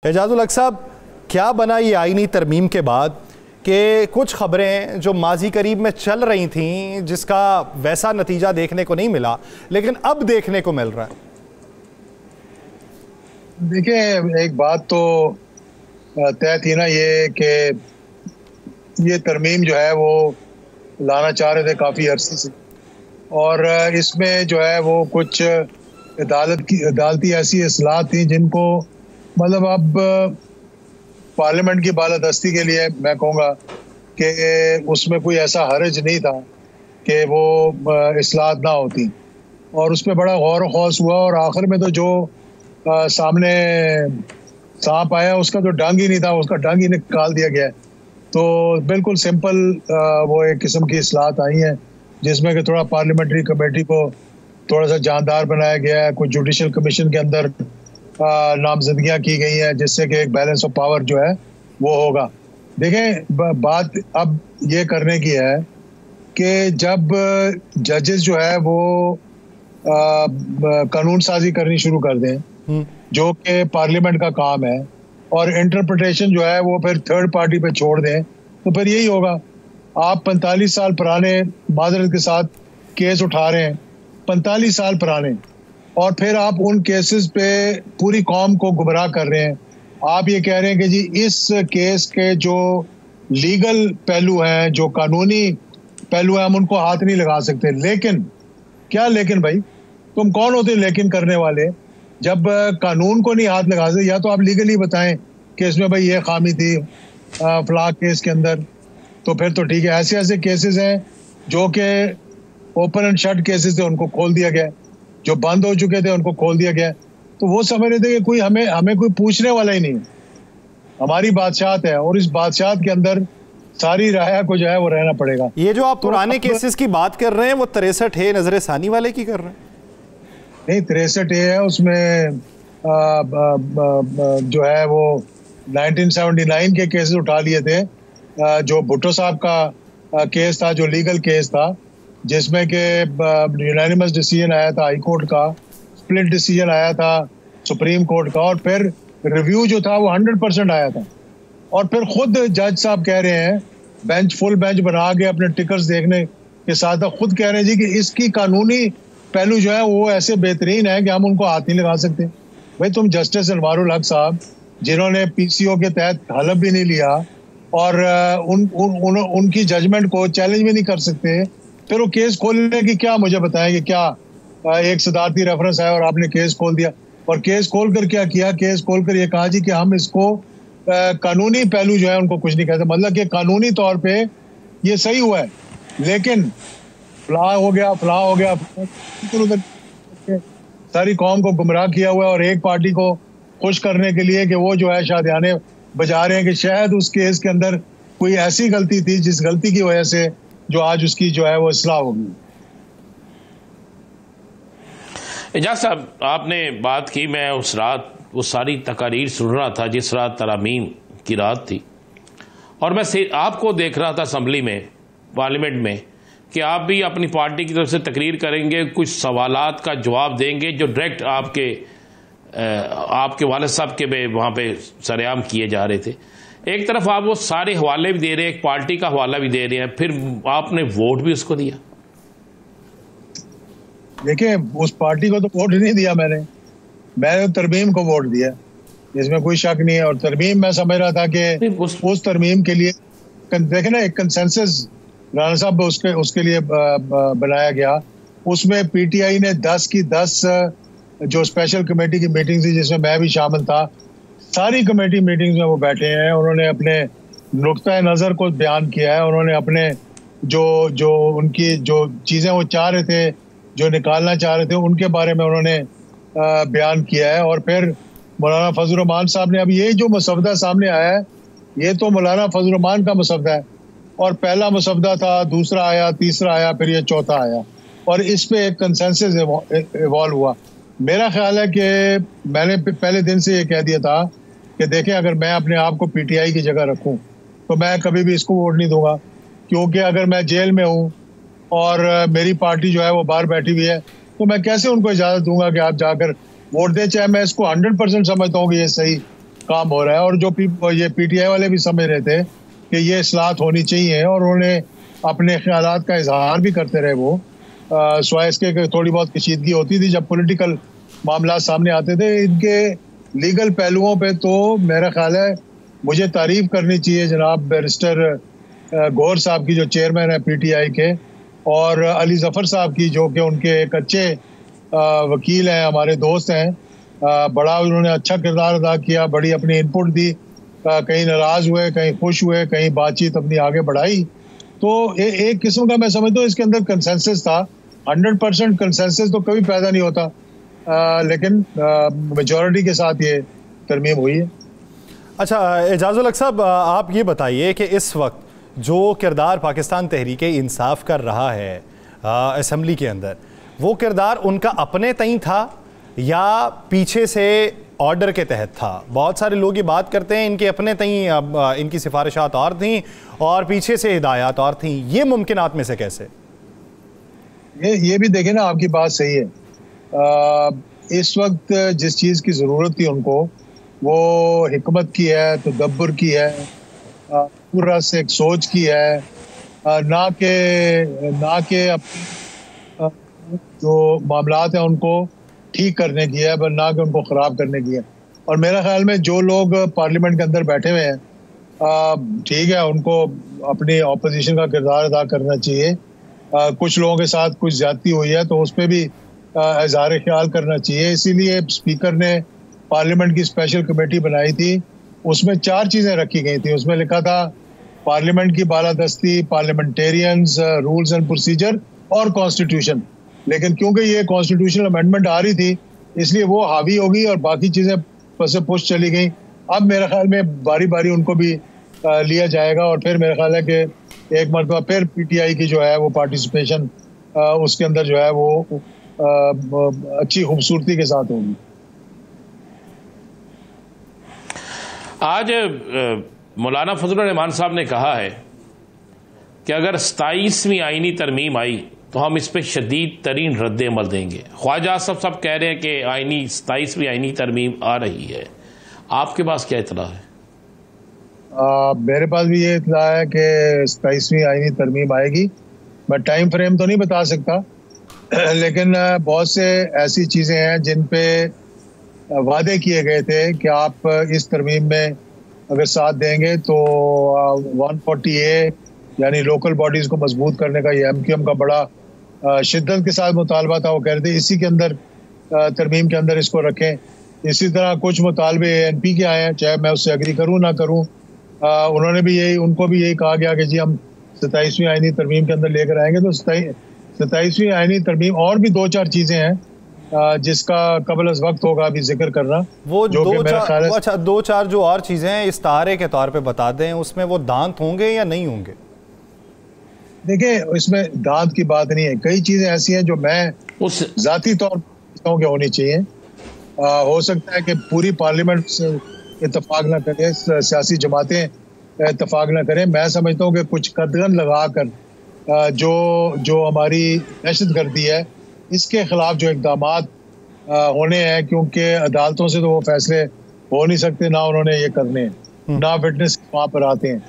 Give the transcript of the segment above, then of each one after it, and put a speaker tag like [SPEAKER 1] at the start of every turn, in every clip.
[SPEAKER 1] एजाजुल हक साहब, क्या बना ये आईनी तरमीम के बाद कि कुछ खबरें जो माजी करीब में चल रही थीं जिसका वैसा नतीजा देखने को नहीं मिला, लेकिन अब देखने को मिल रहा है?
[SPEAKER 2] देखिए, एक बात तो तय थी ना ये कि ये तरमीम जो है वो लाना चाह रहे थे काफ़ी अरसे से, और इसमें जो है वो कुछ अदालती ऐसी इस्लाहत थी जिनको मतलब अब पार्लियामेंट की बालादस्ती के लिए मैं कहूँगा कि उसमें कोई ऐसा हर्ज नहीं था कि वो इस्लाहत ना होती, और उस पर बड़ा गौर व खौस हुआ और आखिर में तो जो सामने सांप आया उसका तो डंग ही नहीं था, उसका डंग ही निकाल दिया गया। तो बिल्कुल सिंपल वो एक किस्म की इस्लाहत आई हैं जिसमें कि थोड़ा पार्लियामेंट्री कमेटी को थोड़ा सा जानदार बनाया गया है, कुछ जुडिशल कमीशन के अंदर नामजदगियाँ की गई हैं जिससे कि एक बैलेंस ऑफ पावर जो है वो होगा। देखें, बात अब ये करने की है कि जब जजेस जो है वो कानून साजी करनी शुरू कर दें जो कि पार्लियामेंट का काम है, और इंटरप्रिटेशन जो है वो फिर थर्ड पार्टी पे छोड़ दें, तो फिर यही होगा। आप 45 साल पुराने माजरत के साथ केस उठा रहे हैं, 45 साल पुराने, और फिर आप उन केसेस पे पूरी कौम को गुमराह कर रहे हैं। आप ये कह रहे हैं कि जी इस केस के जो लीगल पहलू हैं, जो कानूनी पहलू हैं, हम उनको हाथ नहीं लगा सकते। लेकिन क्या लेकिन भाई, तुम कौन होते लेकिन करने वाले? जब कानून को नहीं हाथ लगा सकते, या तो आप लीगली बताएं कि इसमें भाई ये खामी थी फलां केस के अंदर, तो फिर तो ठीक है। ऐसे ऐसे केसेस हैं जो कि ओपन एंड शट केसेस थे, उनको खोल दिया गया, जो बंद हो चुके थे उनको खोल दिया गया। तो वो समझ रहे थे कि कोई हमें कोई पूछने वाला ही नहीं है, हमारी बादशाहत है, और इस बादशाहत के अंदर सारी राया को जो है वो रहना पड़ेगा।
[SPEAKER 1] ये जो आप पुराने केसेस की बात कर रहे हैं वो 63 नजर सानी वाले की कर रहे हैं?
[SPEAKER 2] नहीं, 63 है, उसमें जो है वो 1979 के केसेस उठा लिए थे, जो भुट्टो साहब का केस था, जो लीगल केस था, जिसमें कि यूनानिमस डिसीजन आया था हाई कोर्ट का, स्प्लिट डिसीजन आया था सुप्रीम कोर्ट का, और फिर रिव्यू जो था वो 100% आया था। और फिर खुद जज साहब कह रहे हैं, बेंच फुल बेंच बना के अपने टिकट्स देखने के साथ खुद कह रहे हैं जी कि इसकी कानूनी पहलू जो है वो ऐसे बेहतरीन है कि हम उनको हाथ नहीं लगा सकते। भाई, तुम जस्टिस अनवारुल हक साहब, जिन्होंने पीसीओ के तहत हलफ भी नहीं लिया और उनकी जजमेंट को चैलेंज भी नहीं कर सकते, फिर वो केस खोलने की क्या मुझे बताएं कि क्या एक सदारती रेफरेंस है और आपने केस खोल दिया? और केस खोल कर क्या किया? केस खोल कर ये कहा जी कि हम इसको कानूनी पहलू जो है उनको कुछ नहीं कहते, मतलब कि कानूनी तौर पे ये सही हुआ है, लेकिन फलां हो गया, सारी कौम को गुमराह किया हुआ है, और एक पार्टी को खुश करने के लिए कि वो जो है शादियाने बजा रहे हैं कि शायद उस केस के अंदर कोई ऐसी गलती थी जिस गलती की वजह से जो आज उसकी जो है वो इस्लाह होगी।
[SPEAKER 3] एजाज साहब, आपने बात की, मैं उस रात वो सारी तकारीर सुन रहा था जिस रात तरामीम की रात थी, और मैं आपको देख रहा था असम्बली में, पार्लियामेंट में, कि आप भी अपनी पार्टी की तरफ से तकरीर करेंगे, कुछ सवालात का जवाब देंगे जो डायरेक्ट आपके वालिद साहब के वहाँ पे सरेआम किए जा रहे थे। एक तरफ आप वो सारे हवाले भी दे रहे हैं, एक पार्टी का हवाला भी दे रहे हैं, फिर आपने वोट भी उसको दिया।
[SPEAKER 2] देखिए, उस पार्टी को तो वोट नहीं दिया मैंने तरमीम को वोट दिया, इसमें कोई शक नहीं है। और तरमीम मैं समझ रहा था कि उस तरमीम के लिए देखे ना, एक कंसेंसस राणा साहब उसके लिए बनाया गया। उसमें पीटीआई ने 10 की 10 जो स्पेशल कमेटी की मीटिंग थी जिसमें मैं भी शामिल था, सारी कमेटी मीटिंग्स में वो बैठे हैं, उन्होंने अपने नुक्ता नज़र को बयान किया है, उन्होंने अपने जो उनकी जो चीज़ें वो चाह रहे थे, जो निकालना चाह रहे थे, उनके बारे में उन्होंने बयान किया है। और फिर मौलाना फजल रहमान साहब ने, अब ये जो मसवदा सामने आया है ये तो मौलाना फजल रहमान का मसवदा है, और पहला मसवदा था, दूसरा आया, तीसरा आया, फिर ये चौथा आया, और इस पे एक कंसेंसस इवॉल्व हुआ। मेरा ख्याल है कि मैंने पहले दिन से ये कह दिया था कि देखें, अगर मैं अपने आप को पीटीआई की जगह रखूं तो मैं कभी भी इसको वोट नहीं दूंगा, क्योंकि अगर मैं जेल में हूं और मेरी पार्टी जो है वो बाहर बैठी हुई है, तो मैं कैसे उनको इजाज़त दूंगा कि आप जाकर वोट दें? चाहे मैं इसको 100% समझता हूँ कि ये सही काम हो रहा है। और जो ये पीटीआई वाले भी समझ रहे थे कि ये इस्लाहत होनी चाहिए, और उन्होंने अपने ख्यालात का इजहार भी करते रहे। वो स्वाय इसके थोड़ी बहुत कशीदगी होती थी जब पॉलिटिकल मामला सामने आते थे। इनके लीगल पहलुओं पे तो मेरा ख्याल है मुझे तारीफ करनी चाहिए जनाब बैरिस्टर गौहर साहब की, जो चेयरमैन है पीटीआई के, और अली जफर साहब की, जो कि उनके एक अच्छे वकील हैं, हमारे दोस्त हैं। बड़ा उन्होंने अच्छा किरदार अदा किया, बड़ी अपनी इनपुट दी, कहीं नाराज हुए, कहीं खुश हुए, कहीं बातचीत अपनी आगे बढ़ाई। तो एक किस्म का मैं समझता हूँ इसके अंदर कंसेंसस था। 100% कंसेंसस तो कभी पैदा नहीं होता, लेकिन मेजॉरिटी के साथ ये तरमीम हुई है।
[SPEAKER 1] अच्छा एजाजुल हक साहब, आप ये बताइए कि इस वक्त जो किरदार पाकिस्तान तहरीक इंसाफ कर रहा है असम्बली के अंदर, वो किरदार उनका अपने तय था या पीछे से ऑर्डर के तहत था? बहुत सारे लोग ये बात करते हैं इनके अपने तय इनकी सिफारिशात और थीं और पीछे से हिदायत और थीं। ये मुमकिनात में से कैसे?
[SPEAKER 2] ये भी देखें ना, आपकी बात सही है। इस वक्त जिस चीज़ की ज़रूरत थी उनको, वो हिकमत की है, तदब्बर की है, पूरा से एक सोच की है, ना के जो मामलात हैं उनको ठीक करने की है, पर ना कि उनको ख़राब करने की है। और मेरा ख्याल में जो लोग पार्लियामेंट के अंदर बैठे हुए हैं, ठीक है, उनको अपनी ऑपोजिशन का किरदार अदा करना चाहिए। कुछ लोगों के साथ कुछ ज्यादती हुई है तो उस पर भी इज़हार ख्याल करना चाहिए। इसीलिए स्पीकर ने पार्लियामेंट की स्पेशल कमेटी बनाई थी, उसमें 4 चीज़ें रखी गई थी। उसमें लिखा था पार्लियामेंट की बालादस्ती, पार्लियामेंटेरियंस, रूल्स एंड प्रोसीजर और कॉन्स्टिट्यूशन। लेकिन क्योंकि ये कॉन्स्टिट्यूशनल अमेंडमेंट आ रही थी, इसलिए वो हावी हो गई और बाकी चीज़ें पसे पुश चली गई। अब मेरे ख्याल में बारी बारी उनको भी लिया जाएगा, और फिर मेरा ख्याल है कि एक मरतबा फिर पीटीआई की जो है वो पार्टिसिपेशन उसके अंदर जो है वो अच्छी खूबसूरती के साथ होगी।
[SPEAKER 3] आज मौलाना फजलुर रहमान साहब ने कहा है कि अगर 27वीं आईनी तरमीम आई तो हम इस पर शदीद तरीन रद्द अमल देंगे। ख्वाजा आसफ सब कह रहे हैं कि 27वीं आईनी तरमीम आ रही है, आपके पास क्या इतला है?
[SPEAKER 2] मेरे पास भी ये इतला है कि 27वीं आईनी तरमीम आएगी। मैं टाइम फ्रेम तो नहीं बता सकता, लेकिन बहुत से ऐसी चीज़ें हैं जिन पे वादे किए गए थे कि आप इस तरमीम में अगर साथ देंगे तो 140A यानी लोकल बॉडीज़ को मजबूत करने का ये MQM का बड़ा शिद्दत के साथ मुतालबा था। वो कह रहे थे इसी के अंदर तरमीम के अंदर इसको रखें। इसी तरह कुछ मुतालबे ANP के आए हैं, चाहे मैं उससे एग्री करूँ ना करूँ। उन्होंने भी उनको भी यही कहा गया कि जी हम 27वीं आईनी तरमीम के अंदर लेकर आएंगे। तो 27वीं आईनी तरमीम और भी 2-4 चीज़ें हैं जिसका कबल अज़ वक्त होगा अभी जिक्र करना।
[SPEAKER 1] वो जो अच्छा 2-4 जो और चीज़ें हैं इस तारे के तौर पे बता दें, उसमें वो दांत होंगे या नहीं होंगे? देखिए,
[SPEAKER 2] इसमें दांत की बात नहीं है। कई चीज़ें ऐसी हैं जो मैं उस ज़ाती तौर पर होनी चाहिए। हो सकता है कि पूरी पार्लियामेंट से इत्तेफाक ना करें, सियासी जमातें इत्तेफाक ना करें। मैं समझता हूँ कि कुछ कदगन लगा कर जो हमारी दहशतगर्दी है इसके खिलाफ जो इकदाम होने हैं, क्योंकि अदालतों से तो वो फैसले हो नहीं सकते, ना उन्होंने ये करने हैं, ना फिटनेस वहाँ पर आते हैं।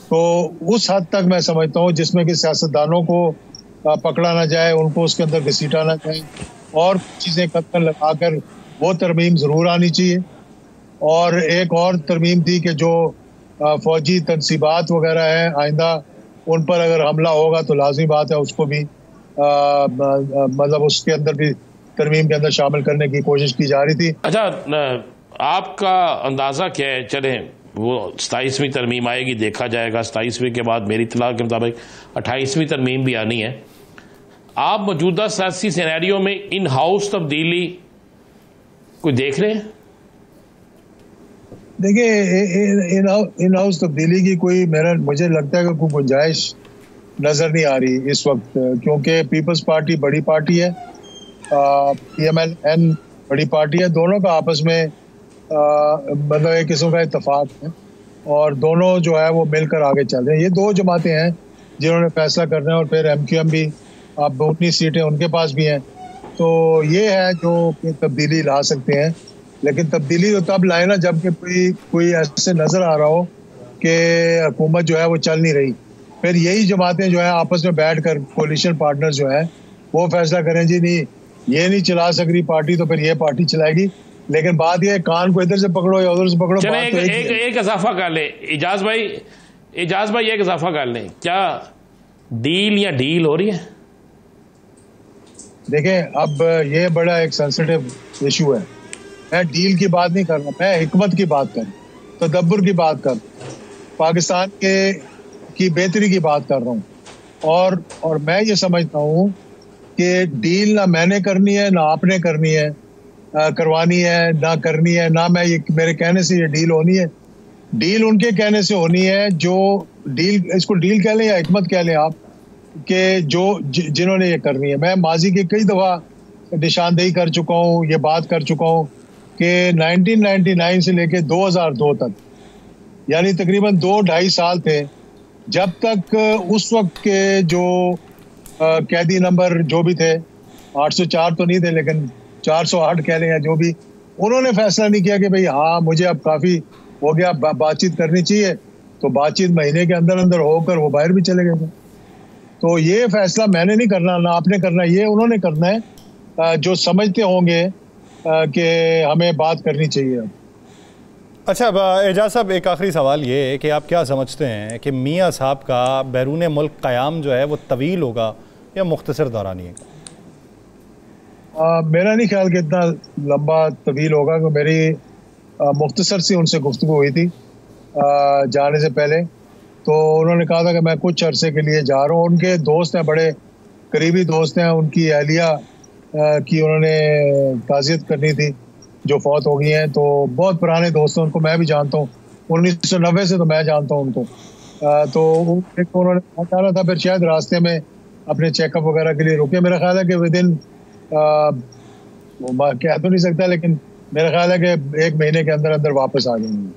[SPEAKER 2] तो उस हद तक मैं समझता हूँ जिसमें कि सियासतदानों को पकड़ा ना जाए, उनको उसके अंदर घसीटा ना जाए, और चीज़ें कदगन लगा कर वो तरमीम ज़रूर आनी चाहिए। और एक और तरमीम थी कि जो फौजी तनसीबात वगैरह हैं, आइंदा उन पर अगर हमला होगा तो लाजमी बात है उसको भी मतलब उसके अंदर भी तरमीम के अंदर शामिल करने की कोशिश की जा रही थी।
[SPEAKER 3] अच्छा, आपका अंदाज़ा क्या है? चले वो 27वीं तरमीम आएगी, देखा जाएगा। 27वीं के बाद मेरी इत्तला के मुताबिक 28वीं तरमीम भी आनी है। आप मौजूदा सियासी सिनेरियो में इन हाउस तब्दीली कोई देख रहे हैं?
[SPEAKER 2] देखिए, इन हाउस तब्दीली की कोई मुझे लगता है कि कोई गुंजाइश नज़र नहीं आ रही इस वक्त, क्योंकि पीपल्स पार्टी बड़ी पार्टी है, PMLN बड़ी पार्टी है। दोनों का आपस में मतलब एक किस्म का इत्तेफाक है, और दोनों जो है वो मिलकर आगे चल रहे हैं। ये 2 जमातें हैं जिन्होंने फैसला करना है, और फिर MQM भी, आप 19 सीटें उनके पास भी हैं। तो ये है जो तब्दीली ला सकते हैं। लेकिन तब्दीली तो तब लाए ना जबकि कोई ऐसे नजर आ रहा हो कि हुकूमत जो है वो चल नहीं रही। फिर यही जमातें जो है आपस में बैठ कर कोलिशन पार्टनर जो है वो फैसला करें जी नहीं ये नहीं चला सक रही पार्टी तो फिर ये पार्टी चलाएगी। लेकिन बात ये कान को इधर से पकड़ो या उधर से पकड़ो।
[SPEAKER 3] चले एक इजाफा कर ले इजाज भाई एक इजाफा कर लें, क्या डील या डील हो रही है?
[SPEAKER 2] देखें अब ये बड़ा एक सेंसिटिव इशू है। मैं डील की बात नहीं कर रहा, मैं हिकमत की बात कर, तदब्बर की बात कर, पाकिस्तान की बेहतरी की बात कर रहा हूँ। और मैं ये समझता हूँ कि डील ना मैंने करनी है ना आपने करनी है, करवानी है ना करनी है, ना मैं ये मेरे कहने से ये डील होनी है। डील उनके कहने से होनी है जो डील, इसको डील कह लें या हिकमत कह लें आप, कि जिन्होंने ये करनी है। मैं माजी की कई दफ़ा निशानदेही कर चुका हूँ, ये बात कर चुका हूँ कि 1999 से लेके 2002 तक यानी तकरीबन 2-2.5 साल थे जब तक उस वक्त के जो कैदी नंबर जो भी थे 804 तो नहीं थे लेकिन 408 कह लें या जो भी, उन्होंने फैसला नहीं किया कि भाई हाँ मुझे अब काफ़ी हो गया, बातचीत करनी चाहिए। तो बातचीत महीने के अंदर अंदर होकर वो बाहर भी चले गए थे। तो ये फैसला मैंने नहीं करना ना आपने करना, ये उन्होंने करना है जो समझते होंगे कि हमें बात करनी चाहिए।
[SPEAKER 1] अच्छा एजाज साहब, एक आखिरी सवाल ये है कि आप क्या समझते हैं कि मियाँ साहब का बैरून मुल्क क़याम जो है वो तवील होगा या मुख्तसर दौरानी है?
[SPEAKER 2] मेरा नहीं ख्याल कि इतना लंबा तवील होगा। कि मेरी मुख्तसर सी उनसे गुफ्तगू हुई थी जाने से पहले, तो उन्होंने कहा था कि मैं कुछ अरसे के लिए जा रहा हूँ। उनके दोस्त हैं, बड़े करीबी दोस्त हैं, उनकी अहलिया की उन्होंने ताज़ियत करनी थी जो फौत हो गई हैं। तो बहुत पुराने दोस्त हैं, उनको मैं भी जानता हूँ, 1990 से तो मैं जानता हूँ उनको। तो एक उन्होंने बताना था, फिर शायद रास्ते में अपने चेकअप वगैरह के लिए रुके। मेरा ख्याल है कि विदिन कह तो नहीं सकता लेकिन मेरा ख्याल है कि 1 महीने के अंदर अंदर वापस आ जाएंगे।